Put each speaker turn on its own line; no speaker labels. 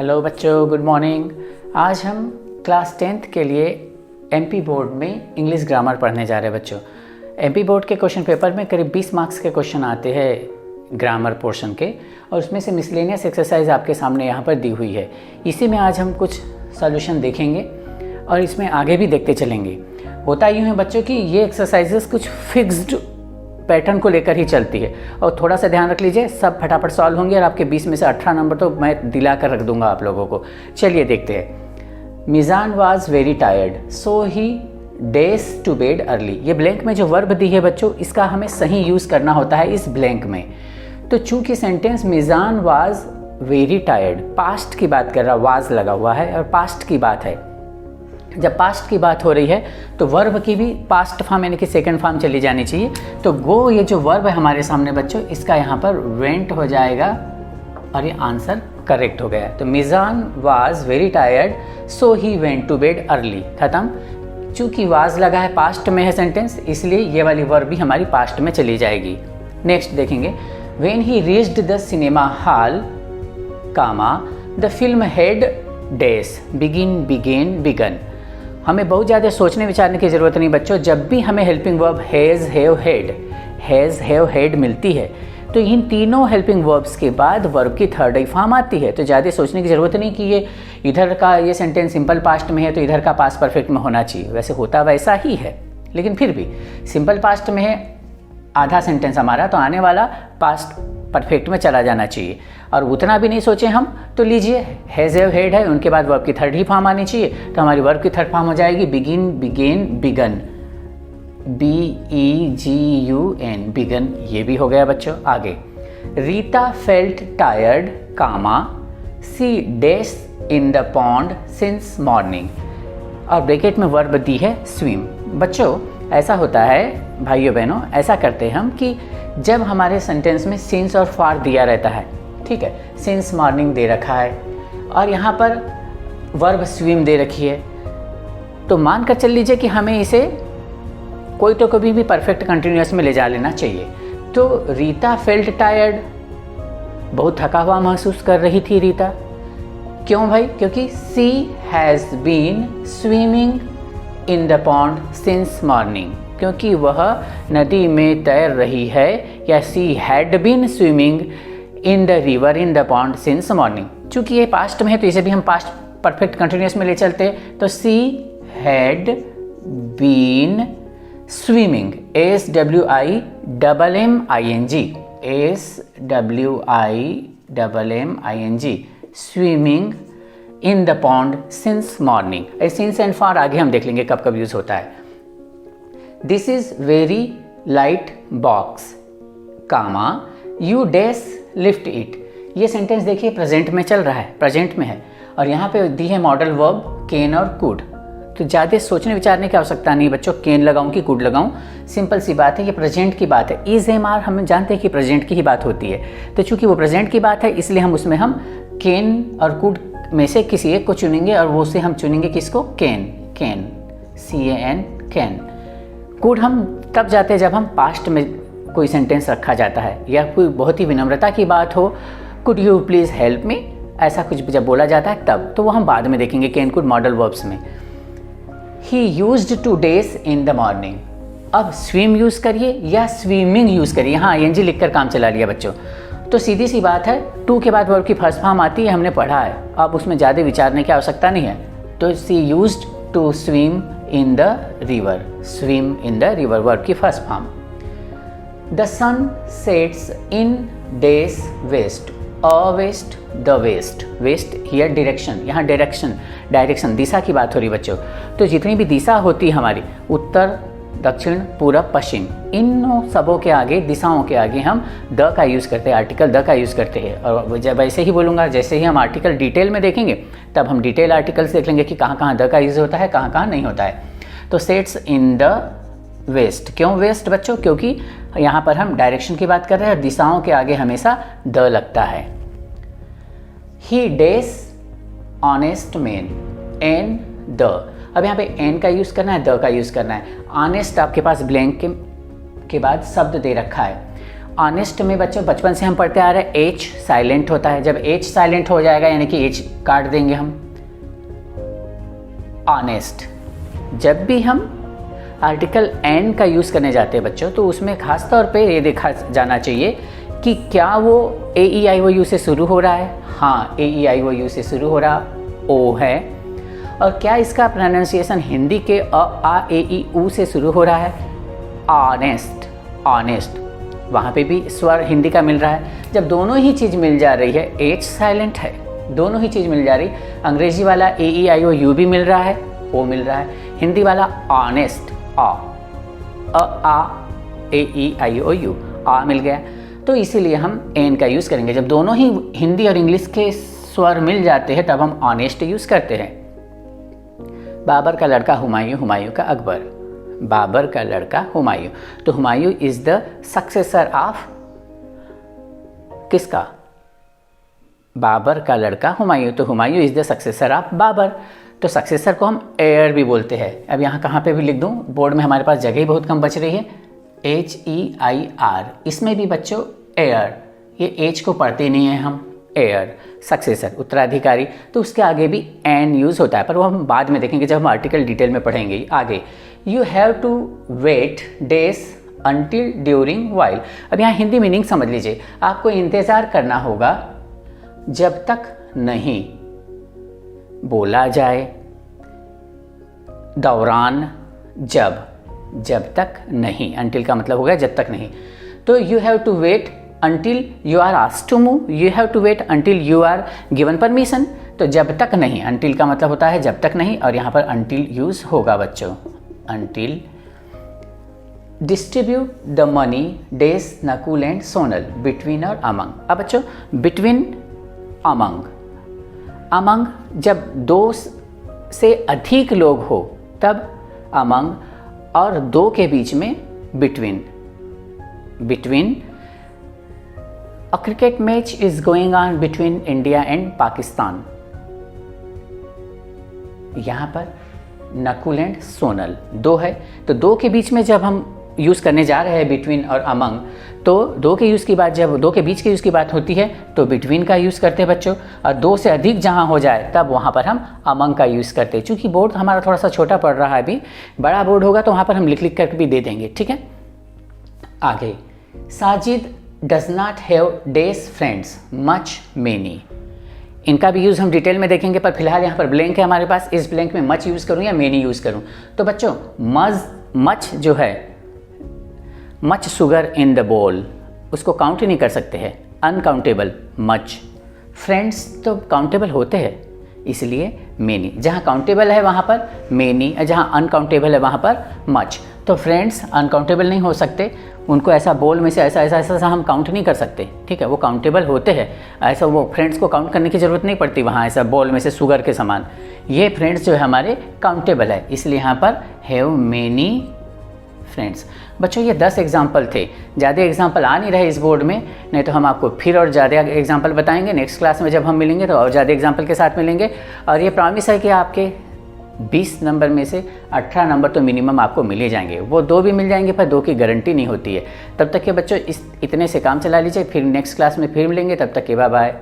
Hello बच्चों, good morning. आज हम क्लास 10th के लिए एमपी बोर्ड में इंग्लिश ग्रामर पढ़ने जा रहे हैं बच्चों। एमपी बोर्ड के क्वेश्चन पेपर में करीब 20 मार्क्स के क्वेश्चन आते हैं ग्रामर पोर्शन के, और उसमें से मिसलेनियस एक्सरसाइज आपके सामने यहाँ पर दी हुई है। इसी में आज हम कुछ सॉल्यूशन देखेंगे और इसमें आगे भी देखते चलेंगे। होता यूँ है बच्चों कि ये एक्सरसाइजेस कुछ फिक्स्ड पैटर्न को लेकर ही चलती है, और थोड़ा सा ध्यान रख लीजिए, सब फटाफट सॉल्व होंगे और आपके 20 में से 18 नंबर तो मैं दिला कर रख दूंगा आप लोगों को। चलिए देखते हैं। Mizan was very tired so he days to bed early. ये ब्लैंक में जो वर्ब दी है बच्चों, इसका हमें सही यूज़ करना होता है इस ब्लैंक में। तो चूंकि sentence Mizan was very tired, past की बात कर रहा, वाज लगा हुआ है और पास्ट की बात है। जब पास्ट की बात हो रही है तो वर्ब की भी पास्ट फॉर्म यानी कि सेकंड फॉर्म चली जानी चाहिए। तो गो, ये जो वर्ब है हमारे सामने बच्चों, इसका यहाँ पर वेंट हो जाएगा और ये आंसर करेक्ट हो गया। तो Mizan was very tired so he went to bed early, खत्म। चूँकि वाज लगा है, पास्ट में है सेंटेंस, इसलिए ये वाली वर्ब भी हमारी पास्ट में चली जाएगी। नेक्स्ट देखेंगे। When he reached the cinema hall comma the film had dash begin began begun. हमें बहुत ज़्यादा सोचने विचारने की ज़रूरत नहीं बच्चों। जब भी हमें helping verb has have had मिलती है तो इन तीनों हेल्पिंग वर्ब्स के बाद वर्ब की थर्ड आई फॉर्म आती है। तो ज़्यादा सोचने की ज़रूरत नहीं कि ये इधर का ये सेंटेंस सिंपल पास्ट में है तो इधर का पास्ट परफेक्ट में होना चाहिए। वैसे होता वैसा ही है, लेकिन फिर भी सिंपल पास्ट में है आधा सेंटेंस हमारा, तो आने वाला पास्ट परफेक्ट में चला जाना चाहिए। और उतना भी नहीं सोचे हम तो लीजिए, हैज़ हैव हैड है, उनके बाद वर्ब की थर्ड ही फॉर्म आनी चाहिए। तो हमारी वर्ब की थर्ड फॉर्म हो जाएगी begin began begun, BEGUN begun. ये भी हो गया बच्चों। आगे, Rita felt tired comma she dash in the pond since morning, और ब्रैकेट में वर्ब दी है स्विम। बच्चों ऐसा होता है भाइयों बहनों, ऐसा करते हैं हम कि जब हमारे सेंटेंस में सिंस और फॉर दिया रहता है, ठीक है, सिंस मॉर्निंग दे रखा है और यहाँ पर वर्ब स्विम दे रखी है, तो मान कर चल लीजिए कि हमें इसे कोई तो कभी भी परफेक्ट कंटिन्यूअस में ले जा लेना चाहिए। तो रीता फेल्ट टायर्ड, बहुत थका हुआ महसूस कर रही थी रीता। क्यों भाई? क्योंकि she has been swimming in the pond since morning, क्योंकि वह नदी में तैर रही है, या she had been swimming in the river in the pond since morning. चूँकि ये पास्ट में है तो इसे भी हम पास्ट परफेक्ट कंटिन्यूअस में ले चलते हैं। तो she had been swimming, SWIMMING swimming in the pond since morning. Since and for आगे हम देख लेंगे कब कब यूज होता है। This is very light box comma you dash lift it. ये सेंटेंस देखिए प्रेजेंट में चल रहा है, प्रेजेंट में है, और यहाँ पे दी है मॉडल वर्ब कैन और कुड। तो ज़्यादा सोचने विचारने की आवश्यकता नहीं बच्चों, कैन लगाऊं कि कुड लगाऊं, सिंपल सी बात है, ये प्रेजेंट की बात है। इज एम आर हम जानते हैं कि प्रेजेंट की ही बात होती है, तो चूंकि वो प्रेजेंट की बात है इसलिए हम उसमें हम कैन और कुड में से किसी एक को चुनेंगे, और वो से हम चुनेंगे किसको? Can, can CAN can. Could हम तब जाते हैं जब हम पास्ट में कोई सेंटेंस रखा जाता है या कोई बहुत ही विनम्रता की बात हो, could you please help me, ऐसा कुछ जब बोला जाता है तब, तो वो हम बाद में देखेंगे कैन कुड मॉडल वर्ब्स में। He used to dash in the morning. अब स्विम यूज़ करिए या स्विमिंग यूज़ करिए, हाँ ING लिख कर काम चला लिया बच्चों। तो सीधी सी बात है, टू के बाद वर्ब की फर्स्ट फॉर्म आती है, हमने पढ़ा है, अब उसमें ज़्यादा विचारने की आवश्यकता नहीं है। तो she used to swim in the river, swim in the river verb की first form. The sun sets in dash west, west the west, west here direction, यहाँ डायरेक्शन दिशा की बात हो रही बच्चों। तो जितनी भी दिशा होती है हमारी, उत्तर दक्षिण पूरब पश्चिम, इन सबों के आगे, दिशाओं के आगे हम द का यूज़ करते हैं, आर्टिकल द का यूज़ करते हैं। और जब ऐसे ही बोलूँगा, जैसे ही हम आर्टिकल डिटेल में देखेंगे तब हम डिटेल आर्टिकल से देख लेंगे कि कहाँ कहाँ द का यूज़ होता है, कहाँ कहाँ नहीं होता है। तो सेट्स इन द वेस्ट, क्यों वेस्ट बच्चों? क्योंकि यहाँ पर हम डायरेक्शन की बात कर रहे हैं और दिशाओं के आगे हमेशा द लगता है। He dash honest man an the, अब यहाँ पे एन का यूज़ करना है, द का यूज़ करना है। ऑनेस्ट आपके पास ब्लैंक के बाद शब्द दे रखा है, ऑनेस्ट में बच्चों बचपन से हम पढ़ते आ रहे हैं एच साइलेंट होता है। जब एच साइलेंट हो जाएगा यानी कि एच काट देंगे हम। ऑनेस्ट, जब भी हम आर्टिकल एन का यूज़ करने जाते हैं बच्चों तो उसमें खास तौर पे ये देखा जाना चाहिए कि क्या वो ए ई आई ओ यू से शुरू हो रहा है। हाँ, ए ई आई ओ यू से शुरू हो रहा, ओ है। और क्या इसका प्रोनाउंसिएशन हिंदी के अ आ ए ई ऊ से शुरू हो रहा है। ऑनेस्ट, ऑनेस्ट, वहाँ पे भी स्वर हिंदी का मिल रहा है। जब दोनों ही चीज़ मिल जा रही है, एच साइलेंट है, दोनों ही चीज़ मिल जा रही, अंग्रेजी वाला ए ई आई ओ यू भी मिल रहा है, ओ मिल रहा है, हिंदी वाला honest uh A E I O you आ मिल गया। तो इसीलिए हम एन का यूज़ करेंगे। जब दोनों ही हिंदी और इंग्लिश के स्वर मिल जाते हैं तब हम ऑनेस्ट यूज़ करते हैं। बाबर का लड़का हुमायूं, हुमायूं का अकबर, बाबर का लड़का हुमायूं। तो Humayun is the successor of किसका? बाबर का लड़का हुमायूं। तो Humayun is the successor of Babur. तो सक्सेसर को हम एयर भी बोलते हैं। अब यहाँ कहाँ पे भी लिख दूँ, बोर्ड में हमारे पास जगह ही बहुत कम बच रही है। HEIR, इसमें भी बच्चों एयर, ये एच को पढ़ते नहीं हैं हम, एयर सक्सेसर उत्तराधिकारी। तो उसके आगे भी एन यूज़ होता है, पर वो हम बाद में देखेंगे जब हम आर्टिकल डिटेल में पढ़ेंगे आगे। You have to wait days until during while. अब यहाँ हिंदी मीनिंग समझ लीजिए, आपको इंतज़ार करना होगा जब तक नहीं बोला जाए, दौरान, जब तक नहीं, अनटिल का मतलब होगा जब तक नहीं। तो you have to wait until you are asked to move, you have to wait until you are given permission. तो जब तक नहीं, अनटिल का मतलब होता है जब तक नहीं, और यहाँ पर अनटिल यूज़ होगा बच्चों, until. Distribute the money days Nakul and Sonal between और अमंग। अब बच्चों बिटवीन, अमंग, अमंग जब दो से अधिक लोग हो तब अमंग, और दो के बीच में between, between. A cricket match is going on between India and Pakistan. यहाँ पर नकुल एंड सोनल दो है, तो दो के बीच में जब हम यूज़ करने जा रहे हैं बिटवीन और अमंग, तो दो के यूज़ की बात, जब दो के बीच के यूज़ की बात होती है तो बिटवीन का यूज़ करते हैं बच्चों, और दो से अधिक जहाँ हो जाए तब वहाँ पर हम अमंग का यूज़ करते हैं। चूँकि बोर्ड हमारा थोड़ा सा छोटा पड़ रहा है, अभी बड़ा बोर्ड होगा तो वहाँ पर हम लिख लिख कर भी दे देंगे, ठीक है। आगे, Sajid does not have days friends much many. इनका भी यूज़ हम डिटेल में देखेंगे, पर फिलहाल यहाँ पर ब्लैंक है हमारे पास, इस ब्लैंक में मच यूज़ करूँ या मेनी यूज़ करूँ। तो बच्चों मच जो है, मच शुगर इन द बोल, उसको काउंट ही नहीं कर सकते हैं, अनकाउंटेबल मच। फ्रेंड्स तो काउंटेबल होते हैं, इसलिए मेनी। जहाँ काउंटेबल है वहाँ पर मेनी, जहाँ अनकाउंटेबल है वहाँ पर मच। तो फ्रेंड्स अनकाउंटेबल नहीं हो सकते, उनको ऐसा बोल में से ऐसा हम काउंट नहीं कर सकते, ठीक है। वो काउंटेबल होते हैं, ऐसा वो फ्रेंड्स को काउंट करने की ज़रूरत नहीं पड़ती वहाँ, ऐसा बोल में से शुगर के समान। ये फ्रेंड्स जो है हमारे काउंटेबल है, इसलिए यहाँ पर हैव मेनी फ्रेंड्स। बच्चों ये 10 एग्जाम्पल थे, ज़्यादा एग्जाम्पल आ नहीं रहे इस बोर्ड में, नहीं तो हम आपको फिर और ज़्यादा एग्जाम्पल बताएंगे। नेक्स्ट क्लास में जब हम मिलेंगे तो और ज़्यादा एग्जाम्पल के साथ मिलेंगे। और ये प्रॉमिस है कि आपके 20 नंबर में से 18 नंबर तो मिनिमम आपको मिल ही जाएंगे। वो 2 भी मिल जाएंगे पर 2 की गारंटी नहीं होती है। तब तक के बच्चों इतने से काम चला लीजिए, फिर नेक्स्ट क्लास में फिर मिलेंगे। तब तक के बाय बाय।